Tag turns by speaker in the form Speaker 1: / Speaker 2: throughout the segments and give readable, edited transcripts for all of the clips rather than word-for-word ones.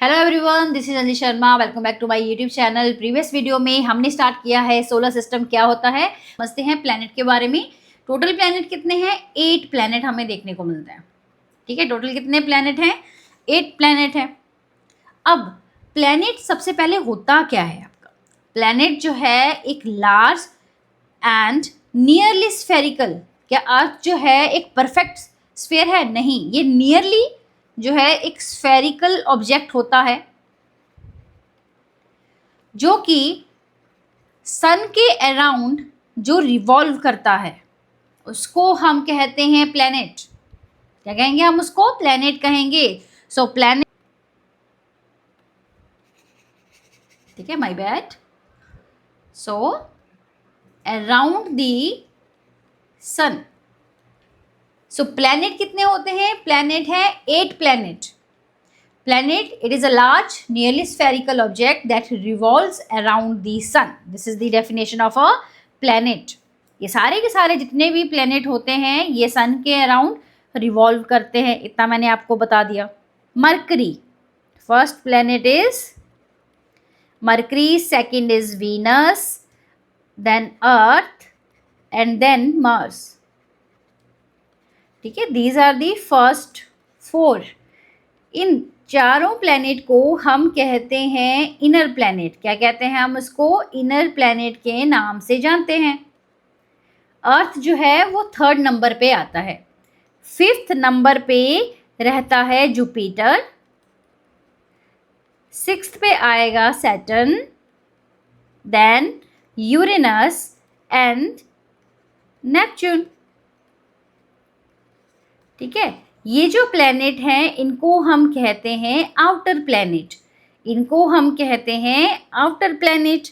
Speaker 1: Hello everyone, this is Anjali Sharma. Welcome back to my YouTube channel. Previous video में हमने start किया है solar system क्या होता है, समझते हैं प्लैनेट के बारे में। टोटल प्लैनेट कितने हैं? 8 प्लैनेट हमें देखने को मिलते हैं। ठीक है, टोटल कितने प्लैनेट हैं? 8 प्लैनेट हैं। अब प्लैनेट सबसे पहले होता क्या है आपका? प्लैनेट जो है एक लार्ज एंड नियरली स्फेरिकल। क्या अर्थ जो है एक परफेक्ट स्फेयर है? नहीं, ये नियरली जो है एक स्फेरिकल ऑब्जेक्ट होता है जो कि सन के अराउंड जो रिवॉल्व करता है, उसको हम कहते हैं प्लैनेट। क्या कहेंगे हम उसको? प्लैनेट कहेंगे। सो प्लैनेट, ठीक है, my bad. So around the sun. So planet कितने होते हैं? प्लैनेट है 8 planet. Planet, it is a large, nearly spherical object that revolves around the sun. This is the definition of a planet. ये सारे के सारे जितने भी planet होते हैं ये sun के around revolve करते हैं, इतना मैंने आपको बता दिया। Mercury, first planet is Mercury, second is Venus, then Earth and then Mars. ठीक है, these are the first 4. इन चारों प्लैनेट को हम कहते हैं इनर प्लैनेट। क्या कहते हैं हम उसको? इनर प्लैनेट के नाम से जानते हैं। अर्थ जो है वो 3rd नंबर पे आता है। 5th नंबर पे रहता है जुपिटर। 6th पे आएगा Saturn, then Uranus and Neptune. ठीक है, ये जो प्लैनेट हैं इनको हम कहते हैं आउटर प्लैनेट। इनको हम कहते हैं आउटर प्लैनेट।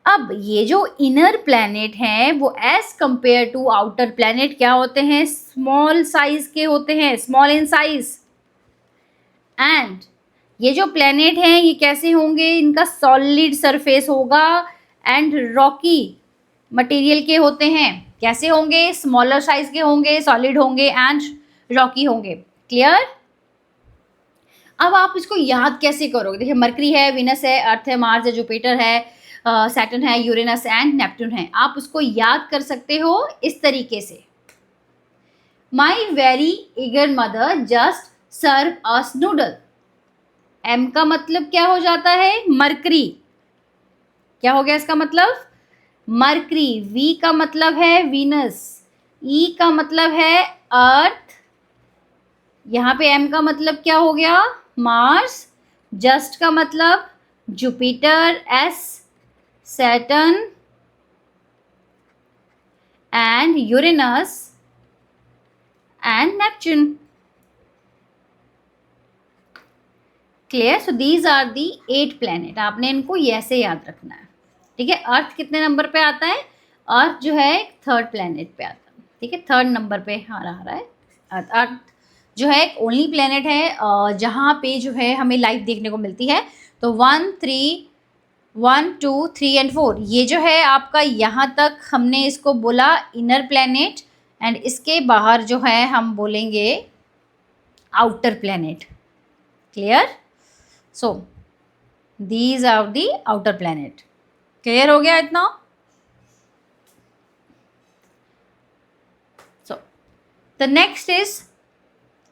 Speaker 1: अब ये जो इनर प्लैनेट हैं वो as compare to outer planet क्या होते हैं? स्मॉल साइज के होते हैं, स्मॉल इन साइज। एंड ये जो प्लैनेट हैं ये कैसे होंगे? इनका सॉलिड सरफेस होगा एंड रॉकी मटेरियल के होते हैं। कैसे होंगे? स्मॉलर साइज के होंगे, सॉलिड होंगे एंड रॉकी होंगे। क्लियर? अब आप इसको याद कैसे करोगे? देखिए, मरकरी है, विनस है, अर्थ है, मार्स है, जुपिटर है, सैटर्न है, यूरेनस एंड नेपट्यून है। आप उसको याद कर सकते हो इस तरीके से। My very eager mother just serve us noodle. M का मतलब क्या हो जाता है? मरकरी। क्या हो गया इसका मतलब? मरकरी। वी का मतलब है वीनस। ई का मतलब है अर्थ। यहाँ पे एम का मतलब क्या हो गया? मार्स। जस्ट का मतलब Jupiter, S Saturn and Uranus and Neptune. Clear? So these are the 8 planet. आपने इनको ऐसे याद रखना है। ठीक है, अर्थ कितने नंबर पे आता है? अर्थ जो है 3rd प्लैनेट पे आता है। ठीक है, 3rd नंबर पे आ रहा है अर्थ जो है एक ओनली प्लैनेट है जहाँ पे जो है हमें लाइफ देखने को मिलती है। तो 1, 2, 3 एंड 4 ये जो है आपका, यहाँ तक हमने इसको बोला इनर प्लैनेट एंड इसके बाहर जो है हम बोलेंगे outer planet. Clear? So these are the outer planet. Clear हो गया इतना? So the next is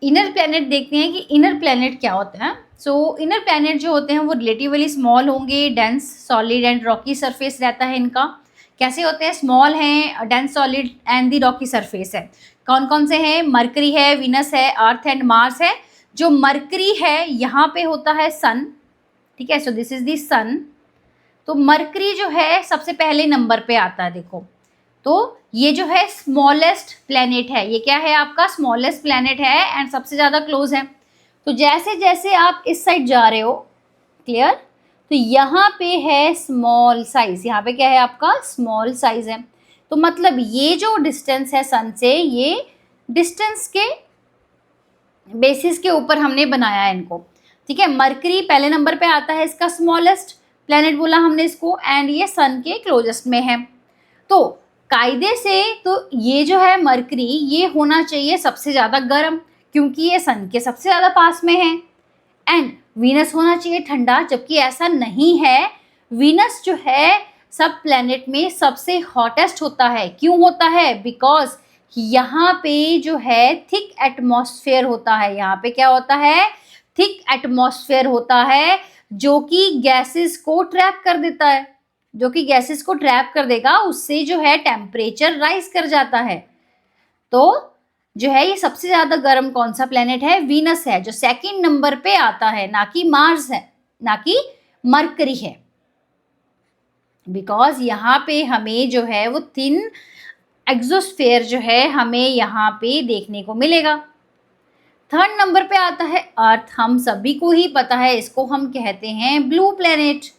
Speaker 1: inner planet. देखते हैं कि इनर प्लैनेट क्या होता है। सो इनर प्लैनेट जो होते हैं वो रिलेटिवली स्मॉल होंगे, dense solid and Rocky surface रहता है इनका। कैसे होते हैं? स्मॉल हैं, dense solid and the Rocky surface है। कौन कौन से हैं? मरकरी है, विनस है, अर्थ एंड मार्स है। जो मरकरी है यहाँ पे होता है सन। ठीक है, सो दिस इज दी सन। तो मरकरी जो है सबसे पहले नंबर पे आता है। देखो, तो ये जो है स्मॉलेस्ट प्लैनेट है। ये क्या है आपका? स्मॉलेस्ट प्लैनेट है एंड सबसे ज़्यादा क्लोज है। तो जैसे जैसे आप इस साइड जा रहे हो, क्लियर, तो यहाँ पे है स्मॉल साइज। यहाँ पे क्या है आपका? स्मॉल साइज है। तो मतलब ये जो डिस्टेंस है सन से, ये डिस्टेंस के बेसिस के ऊपर हमने बनाया है इनको। ठीक है, मरकरी पहले नंबर पे आता है, इसका स्मॉलेस्ट प्लैनेट बोला हमने इसको, एंड ये सन के क्लोजेस्ट में है। तो कायदे से तो ये जो है मरकरी, ये होना चाहिए सबसे ज़्यादा गर्म, क्योंकि ये सन के सबसे ज़्यादा पास में है। एंड वीनस होना चाहिए ठंडा, जबकि ऐसा नहीं है। वीनस जो है सब प्लैनेट में सबसे हॉटेस्ट होता है। क्यों होता है? बिकॉज यहाँ पे जो है थिक एटमॉस्फेयर होता है। यहाँ पे क्या होता है? थिक एटमॉस्फेयर होता है, जो कि गैसेस को ट्रैप कर देता है। जो कि गैसेस को ट्रैप कर देगा, उससे जो है टेम्परेचर राइज कर जाता है। तो जो है ये सबसे ज्यादा गर्म कौन सा प्लेनेट है? वीनस है, जो सेकंड नंबर पे आता है, ना कि मार्स है, ना कि मरकरी है। बिकॉज यहाँ पे हमें जो है वो थिन एक्सोस्फेयर जो है हमें यहाँ पे देखने को मिलेगा। थर्ड नंबर पे आता है अर्थ। हम सभी को ही पता है, इसको हम कहते हैं ब्लू प्लेनेट।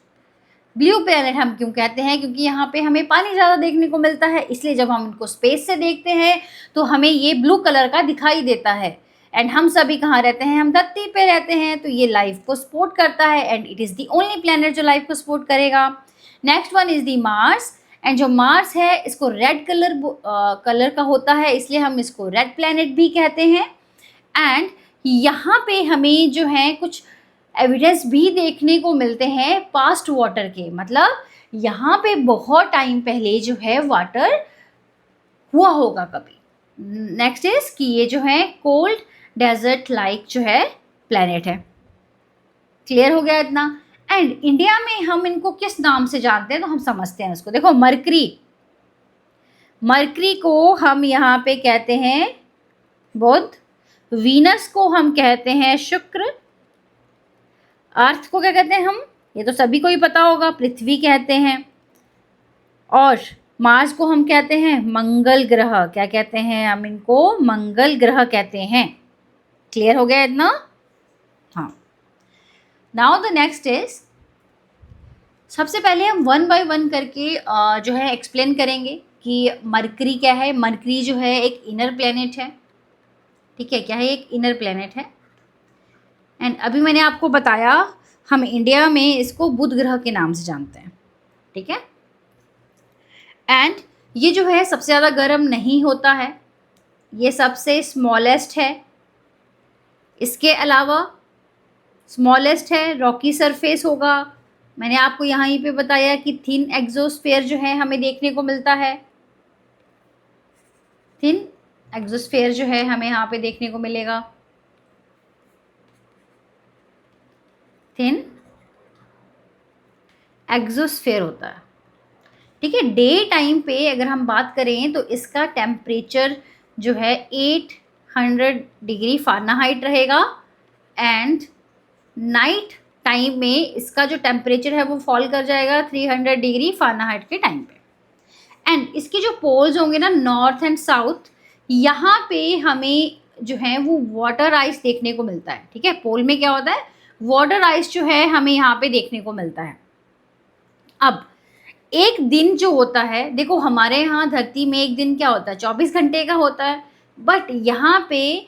Speaker 1: ब्लू प्लेनेट हम क्यों कहते हैं? क्योंकि यहाँ पे हमें पानी ज़्यादा देखने को मिलता है, इसलिए जब हम इनको स्पेस से देखते हैं तो हमें ये ब्लू कलर का दिखाई देता है। एंड हम सभी कहाँ रहते हैं? हम धरती पे रहते हैं, तो ये लाइफ को सपोर्ट करता है and it is the only planet जो लाइफ को सपोर्ट करेगा। Next one is the Mars. And जो मार्स है इसको रेड कलर का होता है, इसलिए हम इसको रेड प्लेनेट भी कहते हैं। एंड यहाँ पे हमें जो है कुछ एविडेंस भी देखने को मिलते हैं पास्ट वाटर के। मतलब यहाँ पे बहुत टाइम पहले जो है वाटर हुआ होगा कभी। नेक्स्ट इज कि ये जो है कोल्ड डेजर्ट लाइक जो है प्लेनेट है। क्लियर हो गया इतना? एंड इंडिया में हम इनको किस नाम से जानते हैं? तो हम समझते हैं उसको। देखो, मरकरी। मरकरी को हम यहाँ पे कहते हैं बुध। वीनस को हम कहते हैं शुक्र। अर्थ को क्या कहते हैं हम? ये तो सभी को ही पता होगा, पृथ्वी कहते हैं। और मार्स को हम कहते हैं मंगल ग्रह। क्या कहते हैं हम इनको? मंगल ग्रह कहते हैं। क्लियर हो गया इतना? हाँ। नाउ द नेक्स्ट इज, सबसे पहले हम वन बाय वन करके जो है एक्सप्लेन करेंगे कि मरकरी क्या है। मरकरी जो है एक इनर प्लेनेट है। ठीक है, क्या है? एक इनर प्लेनेट है। एंड अभी मैंने आपको बताया हम इंडिया में इसको बुध ग्रह के नाम से जानते हैं। ठीक है। एंड ये जो है सबसे ज़्यादा गर्म नहीं होता है, ये सबसे स्मॉलेस्ट है। इसके अलावा स्मॉलेस्ट है, रॉकी सरफेस होगा। मैंने आपको यहाँ पे बताया कि थिन एक्सोस्फेयर जो है हमें देखने को मिलता है। थिन एक्सोस्फेयर जो है हमें यहाँ पे देखने को मिलेगा। थिन एक्सोस्फेयर होता है। ठीक है। डे टाइम पे अगर हम बात करें तो इसका टेम्परेचर जो है 800 डिग्री फ़ारेनहाइट रहेगा। एंड नाइट टाइम में इसका जो टेम्परेचर है वो फॉल कर जाएगा 300 डिग्री फ़ारेनहाइट के टाइम पे। एंड इसके जो पोल्स होंगे ना, नॉर्थ एंड साउथ, यहाँ पे हमें जो है वो वाटर आइस देखने को मिलता है। ठीक है। पोल में क्या होता है? वाटर आइस जो है हमें यहाँ पे देखने को मिलता है। अब एक दिन जो होता है, देखो हमारे यहाँ धरती में एक दिन क्या होता है? 24 घंटे का होता है। बट यहाँ पे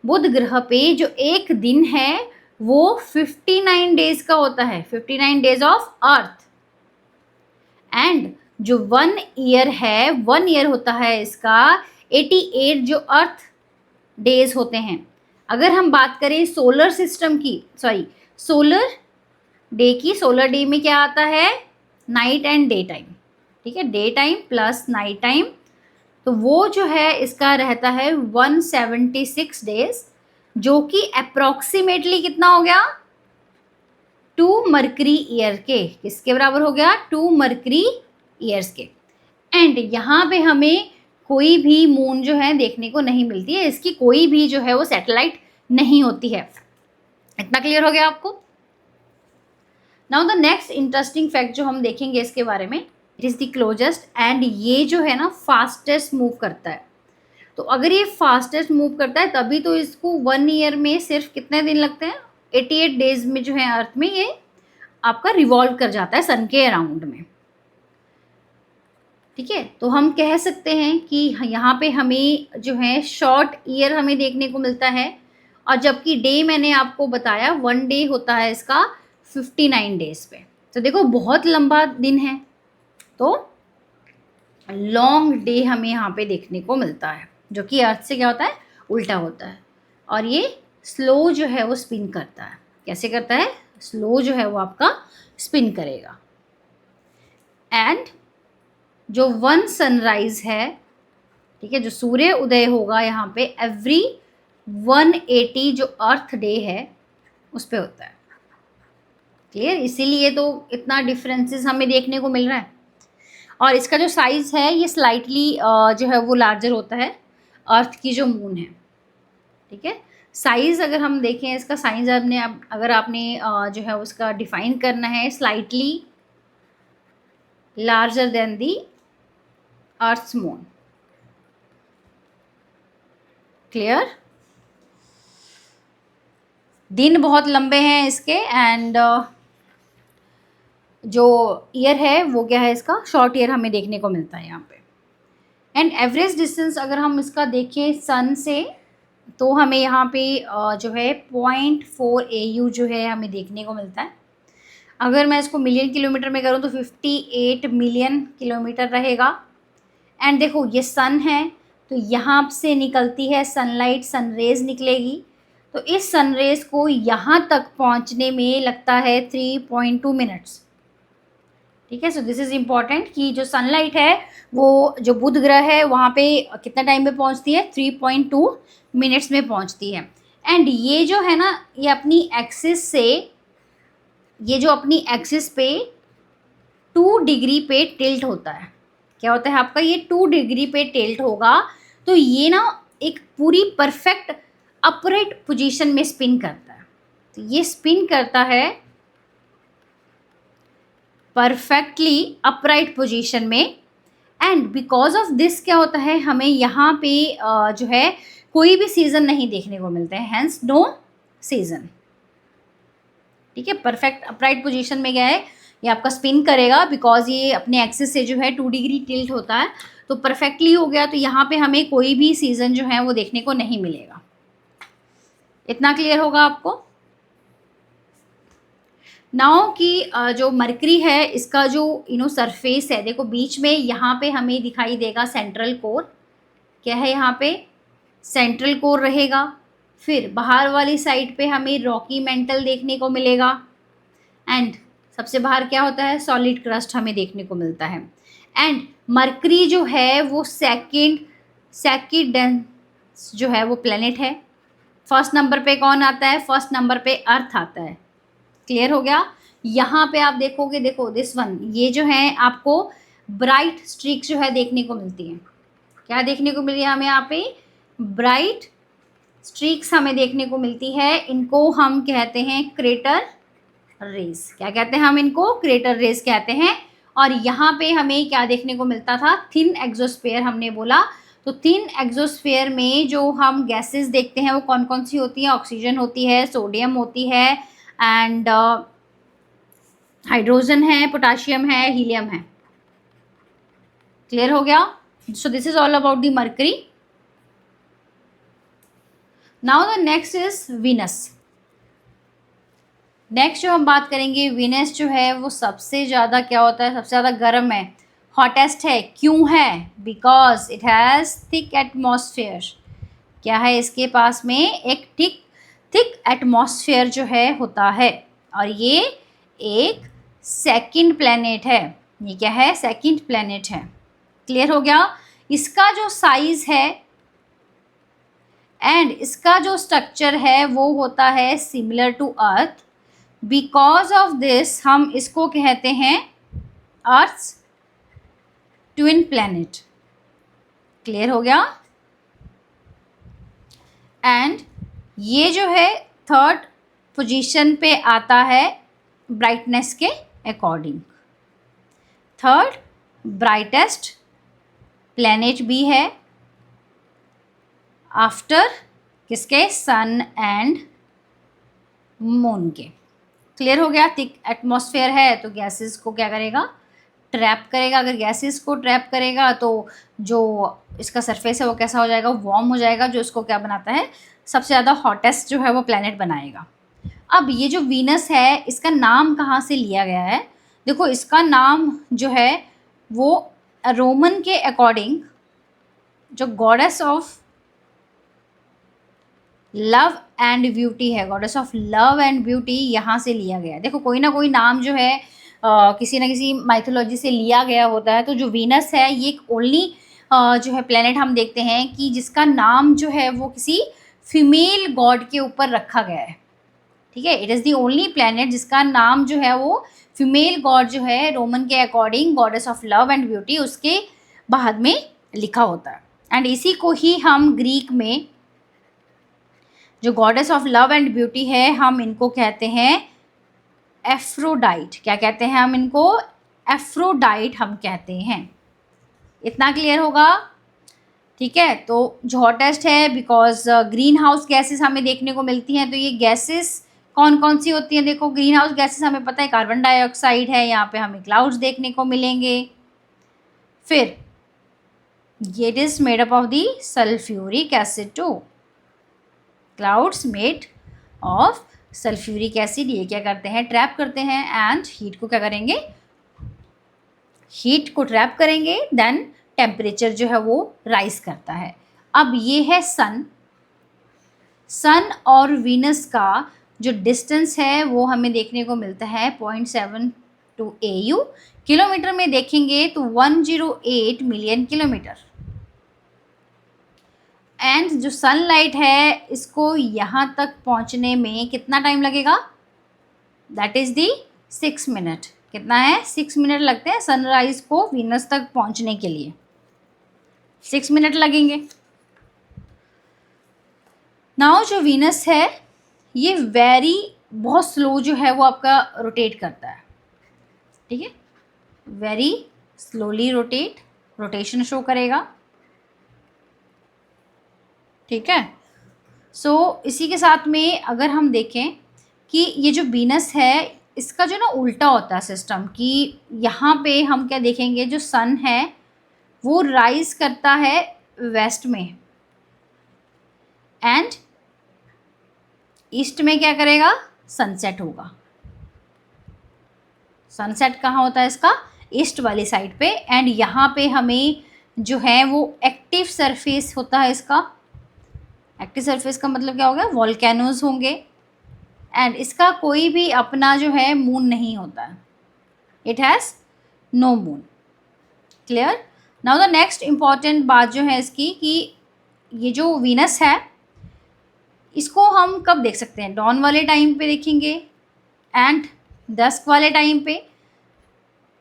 Speaker 1: बुध ग्रह पे जो एक दिन है वो 59 डेज का होता है। 59 डेज ऑफ अर्थ। एंड जो 1 ईयर है, 1 ईयर होता है इसका 88 जो अर्थ डेज होते हैं। अगर हम बात करें सोलर सिस्टम की, सोलर डे की, सोलर डे में क्या आता है? Night and day time. ठीक है, day time plus night time, तो वो जो है इसका रहता है 176 डेज, जो कि अप्रॉक्सीमेटली कितना हो गया? 2 मरकरी ईयर के। किसके बराबर हो गया? 2 मरकरी ईयर्स के। एंड यहाँ पे हमें कोई भी मून जो है देखने को नहीं मिलती है, इसकी कोई भी जो है वो सैटेलाइट नहीं होती है। इतना क्लियर हो गया आपको? Now the next interesting fact जो हम देखेंगे इसके बारे में, it is the closest. And ये जो है ना फास्टेस्ट मूव करता है। तो अगर ये फास्टेस्ट मूव करता है तभी तो इसको 1 ईयर में सिर्फ कितने दिन लगते हैं? 88 डेज में जो है अर्थ में ये आपका रिवॉल्व कर जाता है सन के अराउंड में। ठीक है। तो हम कह सकते हैं कि यहाँ पे हमें जो है शॉर्ट ईयर हमें देखने को मिलता है, और जबकि डे मैंने आपको बताया 1 डे होता है इसका 59 डेज पे। तो देखो बहुत लंबा दिन है, तो लॉन्ग डे हमें यहाँ पे देखने को मिलता है, जो कि अर्थ से क्या होता है? उल्टा होता है। और ये स्लो जो है वो स्पिन करता है। कैसे करता है, स्लो जो है वो आपका स्पिन करेगा। एंड जो वन सनराइज है, ठीक है, जो सूर्य उदय होगा यहाँ पे एवरी 180 जो अर्थ डे है उस पे होता है। क्लियर, इसीलिए तो इतना डिफरेंसेस हमें देखने को मिल रहा है। और इसका जो साइज़ है ये स्लाइटली जो है वो लार्जर होता है अर्थ की जो मून है। ठीक है, साइज़ अगर हम देखें इसका साइज़ अगर आपने जो है उसका डिफाइन करना है, स्लाइटली लार्जर देन दी अर्थ्स मून। क्लियर, दिन बहुत लंबे हैं इसके एंड जो ईयर है वो क्या है, इसका शॉर्ट ईयर हमें देखने को मिलता है यहाँ पे। एंड एवरेज डिस्टेंस अगर हम इसका देखें सन से, तो हमें यहाँ पे जो है 0.4 AU जो है हमें देखने को मिलता है। अगर मैं इसको मिलियन किलोमीटर में करूँ तो 58 मिलियन किलोमीटर रहेगा। एंड देखो ये सन है तो यहाँ से निकलती है सनलाइट, सनरेज निकलेगी, तो इस सनरेज को यहाँ तक पहुँचने में लगता है 3.2 मिनट्स। ठीक है, सो दिस इज़ इम्पॉर्टेंट कि जो सनलाइट है वो जो बुध ग्रह है वहाँ पे कितना टाइम में पहुँचती है, 3.2 मिनट्स में पहुँचती है। एंड ये जो है ना, ये अपनी एक्सिस से, ये जो अपनी एक्सिस पे 2 डिग्री पे टिल्ट होता है। क्या होता है आपका, ये 2 डिग्री पे टिल्ट होगा, तो ये ना एक पूरी परफेक्ट अपराइट पोजीशन में स्पिन करता है। तो ये स्पिन करता है परफेक्टली अपराइट पोजीशन में। एंड बिकॉज ऑफ दिस क्या होता है, हमें यहाँ पे जो है कोई भी सीज़न नहीं देखने को मिलते हैं, हैंस नो सीज़न। ठीक है, परफेक्ट अपराइट पोजीशन में गया है, ये आपका स्पिन करेगा बिकॉज ये अपने एक्सिस से जो है 2 डिग्री टिल्ट होता है, तो परफेक्टली हो गया। तो यहाँ पे हमें कोई भी सीज़न जो है वो देखने को नहीं मिलेगा। इतना क्लियर होगा आपको। नाउ कि जो मरकरी है इसका जो सरफेस है, देखो बीच में यहाँ पे हमें दिखाई देगा सेंट्रल कोर। क्या है यहाँ पे, सेंट्रल कोर रहेगा। फिर बाहर वाली साइड पे हमें रॉकी मेंटल देखने को मिलेगा। एंड सबसे बाहर क्या होता है, सॉलिड क्रस्ट हमें देखने को मिलता है। एंड मरकरी जो है वो सेकंड डेंस जो है वो प्लेनेट है। फर्स्ट नंबर पे कौन आता है, फर्स्ट नंबर पे अर्थ आता है। क्लियर हो गया। यहाँ पे आप देखोगे, देखो दिस वन, ये जो है आपको ब्राइट स्ट्रीक जो है देखने को मिलती है। क्या देखने को मिल रही है हमें यहाँ पे, ब्राइट स्ट्रीक्स हमें देखने को मिलती है। इनको हम कहते हैं क्रेटर रेज। क्या कहते हैं हम इनको, क्रेटर रेज कहते हैं। और यहाँ पे हमें क्या देखने को मिलता था, थिन एक्सोस्फेयर हमने बोला। तो थिन एक्सोस्फेयर में जो हम गैसेस देखते हैं वो कौन कौन सी होती हैं, ऑक्सीजन होती है, सोडियम होती है, एंड हाइड्रोजन है, पोटाशियम है, हीलियम है। क्लियर हो गया। So this is all about the mercury. Now the next is Venus. Next जो हम बात करेंगे, वीनस जो है वो सबसे ज़्यादा क्या होता है, सबसे ज़्यादा गर्म है, हॉटेस्ट है। क्यों है, because it has thick atmosphere. क्या है, इसके पास में एक थिक एटमॉस्फेयर जो है होता है। और ये एक सेकंड प्लेनेट है। ये क्या है, सेकंड प्लेनेट है। क्लियर हो गया। इसका जो साइज है एंड इसका जो स्ट्रक्चर है वो होता है similar to earth. Because of this हम इसको कहते हैं अर्थ्स ट्विन प्लेनेट। क्लियर हो गया। एंड ये जो है थर्ड पोजीशन पे आता है ब्राइटनेस के अकॉर्डिंग। थर्ड ब्राइटेस्ट प्लेनेट भी है आफ्टर किसके, सन एंड मून के। क्लियर हो गया। थिक एटमॉस्फेयर है तो गैसेस को क्या करेगा, ट्रैप करेगा। अगर गैसेस को ट्रैप करेगा तो जो इसका सरफेस है वो कैसा हो जाएगा, वार्म हो जाएगा, जो इसको क्या बनाता है, सबसे ज़्यादा हॉटेस्ट जो है वो प्लेनेट बनाएगा। अब ये जो वीनस है इसका नाम कहाँ से लिया गया है, देखो इसका नाम जो है वो रोमन के अकॉर्डिंग जो goddess of love and beauty है, goddess of love and beauty यहाँ से लिया गया है। देखो कोई ना कोई नाम जो है किसी ना किसी माइथोलॉजी से लिया गया होता है। तो जो वीनस है ये एक ओनली जो है प्लेनेट हम देखते हैं कि जिसका नाम जो है वो किसी फीमेल गॉड के ऊपर रखा गया है। ठीक है, it is the only planet जिसका नाम जो है वो फीमेल गॉड जो है रोमन के according goddess of love and beauty उसके बाद में लिखा होता है। एंड इसी को ही हम ग्रीक में जो goddess of love and beauty है हम इनको कहते हैं एफ्रोडाइट। क्या कहते हैं हम इनको? एफ्रोडाइट हम कहते हैं। इतना क्लियर होगा? ठीक है, तो जो हॉटेस्ट है बिकॉज ग्रीन हाउस गैसेस हमें देखने को मिलती हैं। तो ये गैसेस कौन कौन सी होती हैं? देखो ग्रीन हाउस गैसेस हमें पता है कार्बन डाइऑक्साइड है, यहाँ पे हमें क्लाउड्स देखने को मिलेंगे। फिर ये it is made up of the sulphuric acid too, clouds made of sulphuric acid. ये क्या करते हैं? ट्रैप करते हैं एंड हीट को क्या करेंगे? हीट को ट्रैप करेंगे, देन टेम्परेचर जो है वो राइज करता है। अब ये है सन। सन और वीनस का जो डिस्टेंस है वो हमें देखने को मिलता है 0.72 AU। किलोमीटर में देखेंगे तो 108 मिलियन किलोमीटर। एंड जो सनलाइट है इसको यहाँ तक पहुँचने में कितना टाइम लगेगा? That is the 6 minute. कितना है? 6 मिनट लगते हैं सनराइज को वीनस तक पहुँचने के लिए। 6 मिनट लगेंगे। नाउ जो वीनस है ये बहुत स्लो जो है वो आपका रोटेट करता है। ठीक है, वेरी स्लोली रोटेशन शो करेगा। ठीक है, सो इसी के साथ में अगर हम देखें कि ये जो वीनस है इसका जो ना उल्टा होता है सिस्टम, कि यहाँ पे हम क्या देखेंगे, जो सन है वो राइज करता है वेस्ट में एंड ईस्ट में क्या करेगा? सनसेट होगा। सनसेट कहाँ होता है इसका? ईस्ट वाली साइड पे। एंड यहाँ पे हमें जो है वो एक्टिव सरफेस होता है इसका। एक्टिव सरफेस का मतलब क्या होगा? वॉल्केनोज होंगे। एंड इसका कोई भी अपना जो है मून नहीं होता है, it has no moon. Clear? Now the next important बात जो है इसकी कि ये जो वीनस है इसको हम कब देख सकते हैं? डॉन वाले टाइम पे देखेंगे एंड डस्क वाले टाइम पे।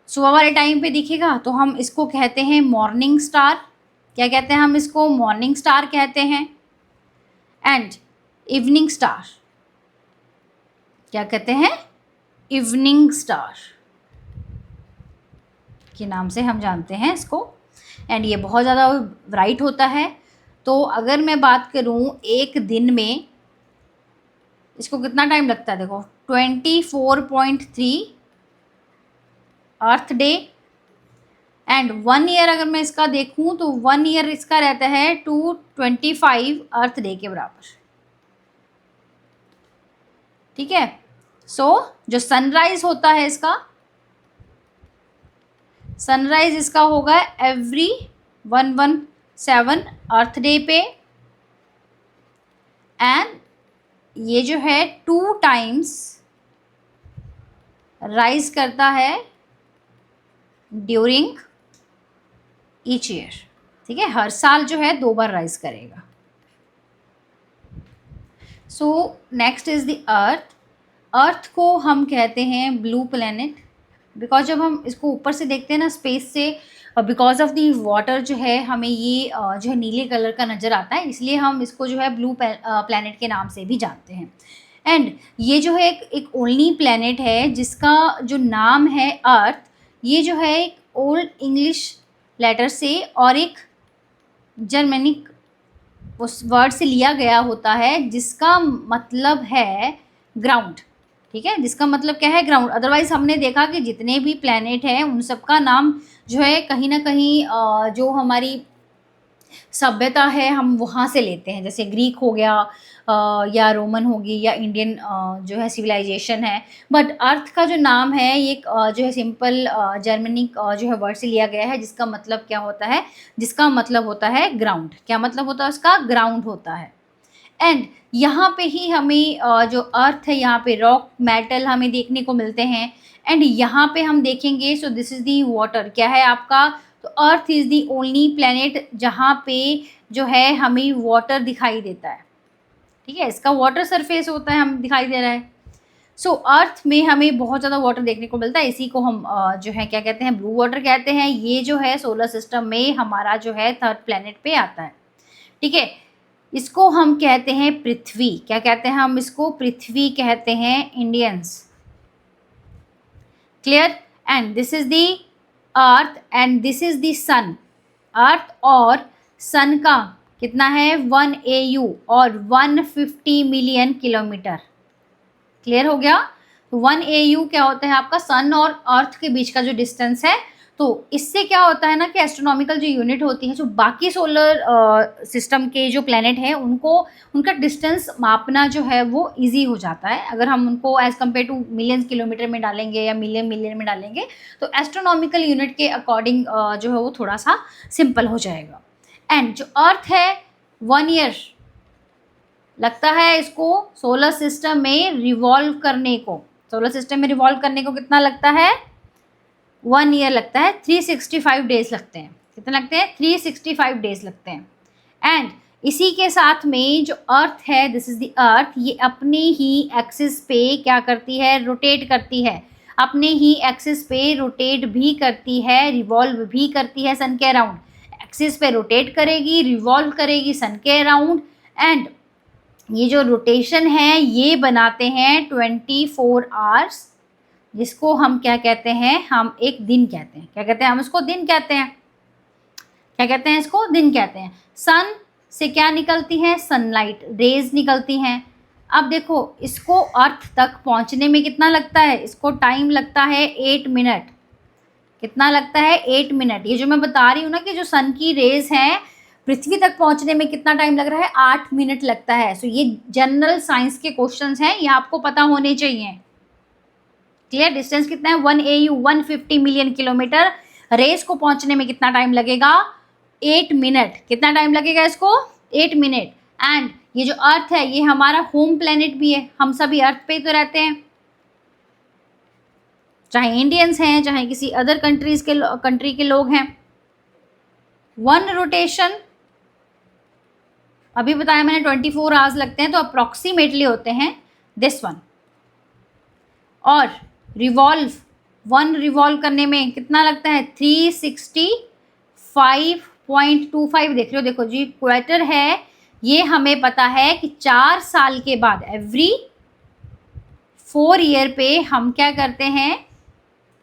Speaker 1: सुबह वाले टाइम पे दिखेगा तो हम इसको कहते हैं मॉर्निंग स्टार। क्या कहते हैं हम इसको? मॉर्निंग स्टार कहते हैं। एंड इवनिंग स्टार क्या कहते हैं? इवनिंग स्टार के नाम से हम जानते हैं इसको। एंड ये बहुत ज़्यादा ब्राइट होता है। तो अगर मैं बात करूँ एक दिन में इसको कितना टाइम लगता है? देखो 24.3 अर्थ डे। एंड 1 ईयर अगर मैं इसका देखूं तो 1 ईयर इसका रहता है 225 अर्थ डे के बराबर। ठीक है, सो जो सनराइज होता है इसका, सनराइज इसका होगा एवरी 117 अर्थ डे पे। एंड ये जो है 2 टाइम्स राइज करता है ड्यूरिंग ईच ईयर। ठीक है, हर साल जो है 2 बार राइज करेगा। So next is the earth. Earth को हम कहते हैं ब्लू प्लैनेट बिकॉज जब हम इसको ऊपर से देखते हैं ना स्पेस से, बिकॉज ऑफ दी वाटर जो है हमें ये जो है नीले कलर का नज़र आता है, इसलिए हम इसको जो है ब्लू प्लैनेट के नाम से भी जानते हैं। एंड ये जो है एक ओनली प्लैनेट है जिसका जो नाम है अर्थ, ये जो है एक ओल्ड इंग्लिश लेटर से और एक जर्मनिक उस वर्ड से लिया गया होता है जिसका मतलब है ग्राउंड। ठीक है, जिसका मतलब क्या है? ग्राउंड। अदरवाइज हमने देखा कि जितने भी प्लैनेट हैं उन सब का नाम जो है कहीं ना कहीं जो हमारी सभ्यता है हम वहाँ से लेते हैं, जैसे ग्रीक हो गया या रोमन होगी या इंडियन जो है सिविलाइजेशन है। बट अर्थ का जो नाम है ये जो है सिंपल जर्मनिक जो है वर्ड से लिया गया है जिसका मतलब क्या होता है? जिसका मतलब होता है ग्राउंड। क्या मतलब होता है उसका? ग्राउंड होता है। एंड यहाँ पे ही हमें जो अर्थ है यहाँ पे रॉक मेटल हमें देखने को मिलते हैं। एंड यहाँ पे हम देखेंगे, so this is the water, क्या है आपका, तो earth is the only planet जहाँ पे जो है हमें वाटर दिखाई देता है, ठीक है, इसका वाटर सरफेस होता है, हम दिखाई दे रहा है। सो अर्थ में हमें बहुत ज़्यादा वाटर देखने को मिलता है, इसी को हम जो है क्या कहते हैं, ब्लू वाटर कहते हैं। ये जो है सोलर सिस्टम में हमारा जो है थर्ड प्लेनेट पे आता है, ठीक है। इसको हम कहते हैं पृथ्वी, क्या कहते हैं हम इसको, पृथ्वी कहते हैं Indians, clear. And this is the earth and this is the sun. Earth और सन का कितना है 1 AU और 150 मिलियन किलोमीटर, क्लियर हो गया। तो 1 AU क्या होता है आपका, सन और अर्थ के बीच का जो डिस्टेंस है। तो इससे क्या होता है ना कि एस्ट्रोनॉमिकल जो यूनिट होती है, जो बाकी सोलर सिस्टम के जो प्लैनेट हैं उनको उनका डिस्टेंस मापना जो है वो इजी हो जाता है। अगर हम उनको as compare to millions kilometre में डालेंगे या मिलियन में डालेंगे तो एस्ट्रोनॉमिकल यूनिट के अकॉर्डिंग जो है वो थोड़ा सा सिंपल हो जाएगा। एंड जो अर्थ है 1 ईयर लगता है इसको सोलर सिस्टम में रिवॉल्व करने को। सोलर सिस्टम में रिवॉल्व करने को कितना लगता है, 1 ईयर लगता है, 365 डेज लगते हैं। कितने लगते हैं, 365 डेज लगते हैं। एंड इसी के साथ में जो अर्थ है, दिस इज द अर्थ, ये अपने ही एक्सिस पे क्या करती है, रोटेट करती है, अपने ही एक्सिस पे रोटेट भी करती है, रिवॉल्व भी करती है सन के अराउंड। एक्सिस पे रोटेट करेगी, रिवॉल्व करेगी सन के अराउंड। एंड ये जो रोटेशन है ये बनाते हैं 24 आवर्स, जिसको हम क्या कहते हैं, हम एक दिन कहते हैं। क्या कहते हैं हम इसको, दिन कहते हैं। क्या कहते हैं इसको, दिन कहते हैं। सन से क्या निकलती है, सनलाइट रेज निकलती हैं। अब देखो इसको अर्थ तक पहुंचने में कितना लगता है, इसको टाइम लगता है 8 मिनट। कितना लगता है, 8 मिनट। ये जो मैं बता रही हूँ ना कि जो सन की रेज हैं पृथ्वी तक पहुंचने में कितना टाइम लग रहा है, 8 मिनट लगता है। सो ये जनरल साइंस के क्वेश्चंस हैं, ये आपको पता होने चाहिए। क्लियर। डिस्टेंस कितना है 1 AU 150 मिलियन किलोमीटर। रेस को पहुंचने में कितना टाइम लगेगा, 8 मिनट। कितना टाइम लगेगा इसको, 8 मिनट। एंड ये जो अर्थ है ये हमारा होम प्लेनेट भी है, हम सभी अर्थ पे तो रहते हैं, चाहे इंडियंस हैं चाहे किसी अदर कंट्री के लोग हैं। 1 रोटेशन अभी बताया मैंने 24 आवर्स लगते हैं, तो अप्रॉक्सीमेटली होते हैं दिस वन। और रिवॉल्व 1 रिवॉल्व करने में कितना लगता है, 365.25। देख लो, देखो जी इक्वेटर है, ये हमें पता है कि 4 साल के बाद एवरी 4 ईयर पे हम क्या करते हैं,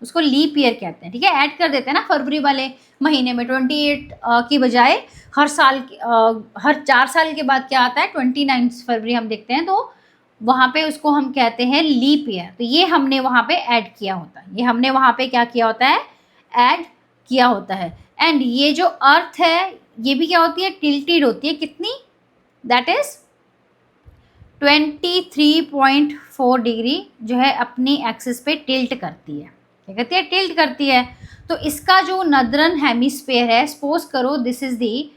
Speaker 1: उसको लीप ईयर कहते हैं, ठीक है। ऐड कर देते हैं ना फरवरी वाले महीने में 28 की बजाय हर 4 साल के बाद क्या आता है 29 फरवरी हम देखते हैं, तो वहाँ पे उसको हम कहते हैं लीप ईयर। तो ये हमने वहाँ पे ऐड किया होता है, ये हमने वहाँ पे क्या किया होता है, ऐड किया होता है। एंड ये जो अर्थ है ये भी क्या होती है, टिल्टेड होती है। कितनी, दैट इज 23.4 डिग्री जो है अपनी एक्सिस पे टिल्ट करती है। क्या कहती है, टिल्ट करती है। तो इसका जो नदरन हेमिस्फेयर है, सपोज करो दिस इज दी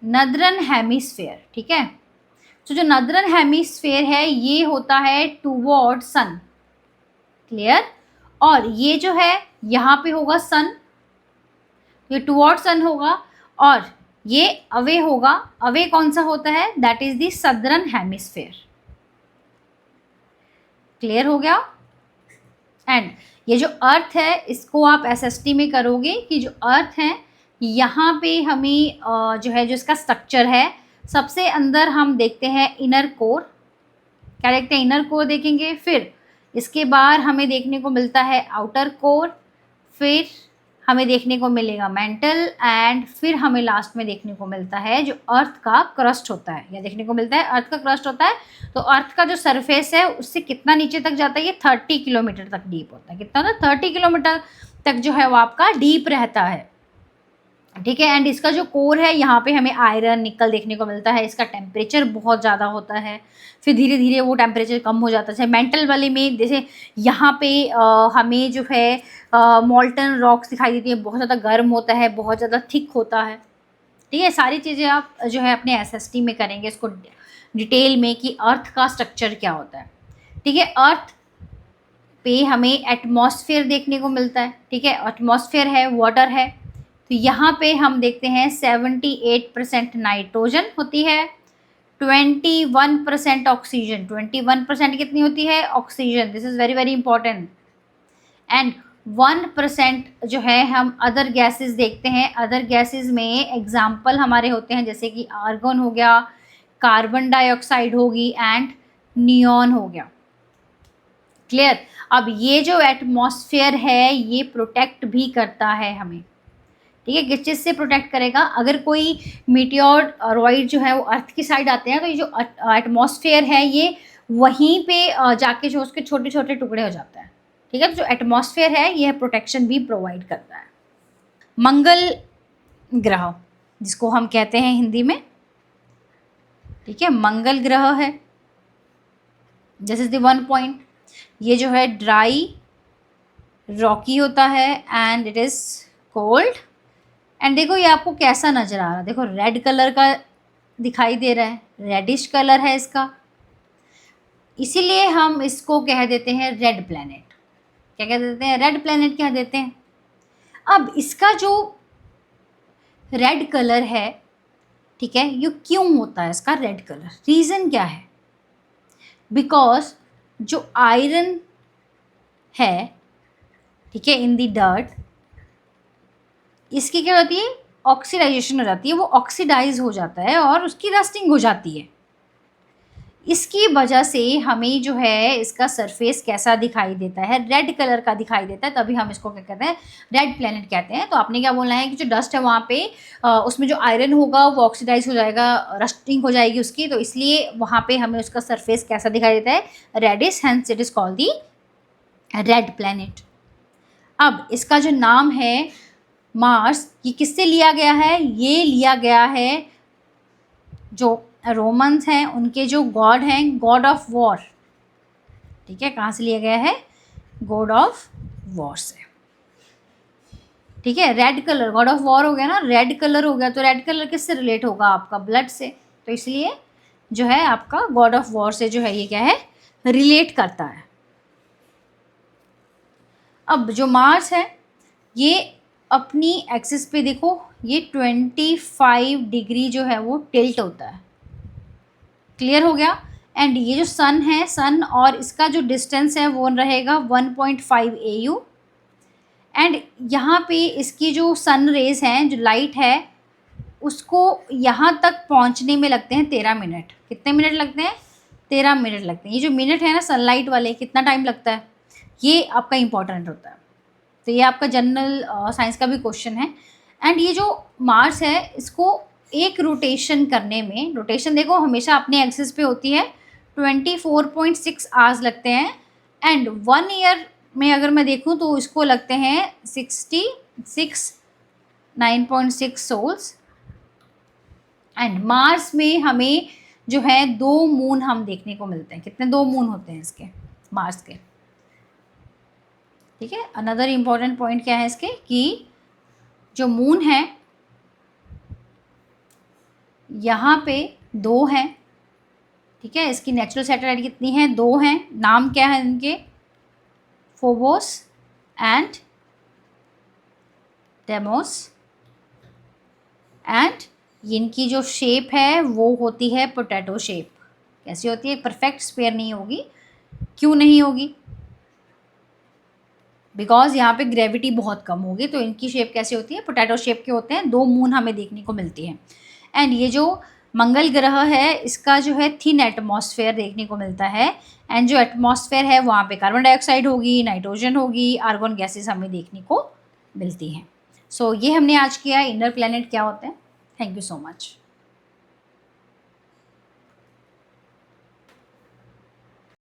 Speaker 1: नदरन हेमिस्फेयर, ठीक है। तो जो नदरन हेमिस्फेयर है ये होता है टुवर्ड सन, क्लियर। और ये जो है यहाँ पे होगा सन, ये टुवर्ड सन होगा, और ये अवे होगा। अवे कौन सा होता है, that is the southern hemisphere. Clear हो गया। एंड ये जो अर्थ है इसको आप SST में करोगे कि जो अर्थ है यहाँ पे हमें जो है जो इसका स्ट्रक्चर है, सबसे अंदर हम देखते हैं इनर कोर। क्या देखते हैं, इनर कोर देखेंगे। फिर इसके बाद हमें देखने को मिलता है आउटर कोर, फिर हमें देखने को मिलेगा मेंटल, एंड फिर हमें लास्ट में देखने को मिलता है जो अर्थ का क्रस्ट होता है। या देखने को मिलता है अर्थ का क्रस्ट होता है। तो अर्थ का जो सरफेस है उससे कितना नीचे तक जाता है, ये 30 किलोमीटर तक डीप होता है। कितना होता है, 30 किलोमीटर तक जो है वो आपका डीप रहता है, ठीक है। एंड इसका जो कोर है यहाँ पे हमें आयरन निकल देखने को मिलता है। इसका टेम्परेचर बहुत ज़्यादा होता है, फिर धीरे धीरे वो टेम्परेचर कम हो जाता है। मेंटल वाले में जैसे यहाँ पे हमें जो है मॉल्टन रॉक्स दिखाई देती है, बहुत ज़्यादा गर्म होता है, बहुत ज़्यादा थिक होता है, ठीक है। सारी चीज़ें आप जो है अपने SST में करेंगे, इसको डिटेल में कि अर्थ का स्ट्रक्चर क्या होता है। ठीक है, अर्थ पे हमें एटमॉस्फेयर देखने को मिलता है। ठीक है, एटमॉस्फेयर है, वाटर है, तो यहाँ पे हम देखते हैं 78% नाइट्रोजन होती है, 21% ऑक्सीजन। 21% कितनी होती है? Oxygen. This is very very important. And 1% जो है हम अदर गैसेस देखते हैं। अदर गैसेस में एग्जाम्पल हमारे होते हैं जैसे कि आर्गन हो गया, कार्बन डाइऑक्साइड होगी एंड नियॉन हो गया। क्लियर? अब ये जो एटमॉस्फेयर है ये प्रोटेक्ट भी करता है हमें। ठीक है, किस चीज़ से प्रोटेक्ट करेगा? अगर कोई मीटियोरॉइड जो है वो अर्थ की साइड आते हैं तो ये जो एटमॉस्फेयर है ये वहीं पे जाके जो उसके छोटे छोटे टुकड़े हो जाता है। ठीक है, तो जो एटमॉस्फेयर है यह प्रोटेक्शन भी प्रोवाइड करता है। मंगल ग्रह जिसको हम कहते हैं हिंदी में, ठीक है, मंगल ग्रह है। This is the one point. ये जो है ड्राई रॉकी होता है and it is cold. And देखो ये आपको कैसा नज़र आ रहा है, देखो रेड कलर का दिखाई दे रहा है, रेडिश कलर है इसका, इसीलिए हम इसको कह देते हैं रेड प्लैनेट। क्या कह देते हैं? रेड प्लैनेट कह देते हैं। अब इसका जो रेड कलर है, ठीक है, ये क्यों होता है इसका रेड कलर? रीज़न क्या है? बिकॉज जो आयरन है, ठीक है, इन दी डर्ट, इसकी क्या होती है? ऑक्सीडाइजेशन हो जाती है, वो ऑक्सीडाइज हो जाता है और उसकी रस्टिंग हो जाती है। इसकी वजह से हमें जो है इसका सरफेस कैसा दिखाई देता है? रेड कलर का दिखाई देता है, तभी हम इसको क्या कहते हैं? रेड प्लैनेट कहते हैं। तो आपने क्या बोलना है कि जो डस्ट है वहाँ पे उसमें जो आयरन होगा वो ऑक्सीडाइज हो जाएगा, रस्टिंग हो जाएगी उसकी, तो इसलिए वहाँ पे हमें उसका सरफेस कैसा दिखाई देता है? Reddish, hence it is called the red planet. अब इसका जो नाम है मार्स, ये किससे लिया गया है? ये लिया गया है जो रोमन्स हैं उनके जो गॉड हैं, गॉड ऑफ वॉर। ठीक है, कहाँ से लिया गया है? गॉड ऑफ वॉर से। ठीक है, red colour, God of war हो गया ना, रेड कलर हो गया, तो रेड कलर किससे रिलेट होगा? आपका ब्लड से, तो इसलिए जो है आपका गॉड ऑफ वॉर से जो है ये क्या है? रिलेट करता है। अब जो मार्स है ये अपनी एक्सिस पे देखो ये 25 डिग्री जो है वो टिल्ट होता है। क्लियर हो गया? एंड ये जो सन है, सन और इसका जो डिस्टेंस है वो रहेगा 1.5 AU। एंड यहाँ पे इसकी जो सन रेज हैं, जो लाइट है, उसको यहाँ तक पहुँचने में लगते हैं 13 मिनट। कितने मिनट लगते हैं? 13 मिनट लगते हैं। ये जो मिनट है ना सनलाइट वाले, कितना टाइम लगता है, ये आपका इंपॉर्टेंट होता है। तो ये आपका जनरल साइंस का भी क्वेश्चन है। एंड ये जो मार्स है इसको एक रोटेशन करने में, रोटेशन देखो हमेशा अपने एक्सिस पे होती है, 24.6 आवर्स लगते हैं। एंड 1 ईयर में अगर मैं देखूं तो इसको लगते हैं 9.6 सोल्स। एंड मार्स में हमें जो है 2 मून हम देखने को मिलते हैं। कितने? 2 मून होते हैं इसके, मार्स के। ठीक है, अनदर इम्पॉर्टेंट पॉइंट क्या है इसके कि जो मून है यहाँ पे 2 हैं। ठीक है, इसकी नेचुरल सैटेलाइट कितनी है? 2 हैं। नाम क्या है इनके? Phobos and demos. एंड इनकी जो शेप है वो होती है पोटैटो शेप। कैसी होती है? परफेक्ट स्फीयर नहीं होगी। क्यों नहीं होगी? बिकॉज यहाँ पे ग्रेविटी बहुत कम होगी, तो इनकी शेप कैसी होती है? पोटैटो शेप के होते हैं। 2 मून हमें देखने को मिलती है। एंड ये जो मंगल ग्रह है इसका जो है थिन एटमॉस्फेयर देखने को मिलता है। एंड जो एटमॉस्फेयर है वहाँ पे कार्बन डाइऑक्साइड होगी, नाइट्रोजन होगी, आर्गन गैसेस हमें देखने को मिलती हैं। सो ये हमने आज किया इनर प्लैनेट क्या होते हैं। Thank you so much.